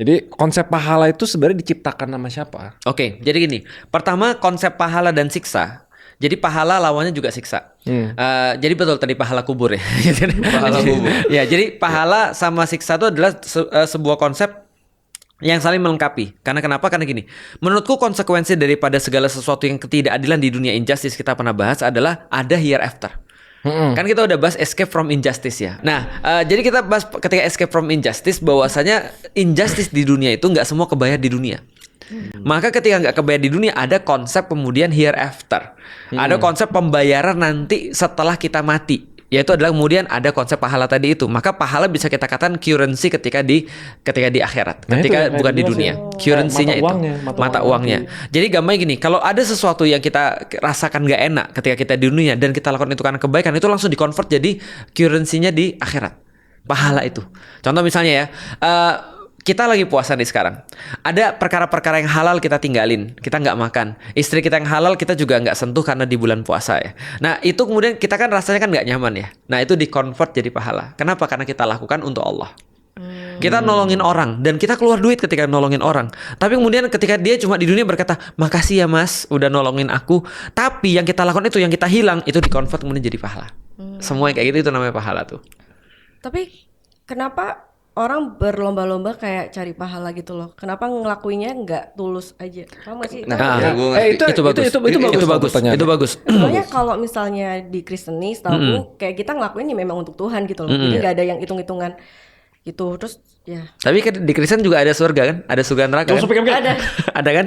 Jadi konsep pahala itu sebenarnya diciptakan sama siapa? Oke, jadi gini. Pertama konsep pahala dan siksa. Jadi pahala lawannya juga siksa. Jadi betul tadi pahala kubur ya. Pahala kubur. Ya, jadi pahala sama siksa itu adalah sebuah konsep yang saling melengkapi. Karena kenapa? Karena gini. Menurutku konsekuensi daripada segala sesuatu yang ketidakadilan di dunia injustice kita pernah bahas adalah ada hereafter. Kan kita udah bahas escape from injustice ya. Nah, jadi kita bahas ketika escape from injustice bahwasanya injustice di dunia itu nggak semua kebayar di dunia. Maka ketika nggak kebayar di dunia ada konsep kemudian hereafter. Ada konsep pembayaran nanti setelah kita mati. Yaitu adalah kemudian ada konsep pahala tadi itu. Maka pahala bisa kita katakan currency ketika di akhirat, Nah, ketika itu ya, bukan di kayak dunia. jelas ya. Currency-nya Mata itu uangnya, mata uangnya. Jadi gampangnya gini, kalau ada sesuatu yang kita rasakan gak enak ketika kita di dunia dan kita lakukan itu karena kebaikan, itu langsung di-convert jadi currency-nya di akhirat. Pahala itu. Contoh misalnya ya, kita lagi puasa nih sekarang. Ada perkara-perkara yang halal kita tinggalin, kita nggak makan. Istri kita yang halal kita juga nggak sentuh karena di bulan puasa ya. Nah itu kemudian kita kan rasanya kan nggak nyaman ya. Nah itu di-convert jadi pahala. Kenapa? Karena kita lakukan untuk Allah. Kita nolongin orang dan kita keluar duit ketika nolongin orang. Tapi kemudian ketika dia cuma di dunia berkata, makasih ya mas, udah nolongin aku. Tapi yang kita lakukan itu, yang kita hilang itu di-convert kemudian jadi pahala. Semua yang kayak gitu itu namanya pahala tuh. Tapi kenapa orang berlomba-lomba kayak cari pahala gitu loh? Kenapa ngelakuinnya nggak tulus aja? Paham gak sih? Nah, ya, gua ngerti. Itu bagus. Itu bagus. pertanyaannya. Itu bagus. Soalnya kalau misalnya di Kristeni, setahu kayak kita ngelakuin ya memang untuk Tuhan gitu loh. Jadi nggak ada yang hitung-hitungan gitu. Terus ya Tapi kan di Kristen juga ada surga kan? Ada surga neraka kan? ada. Ada kan?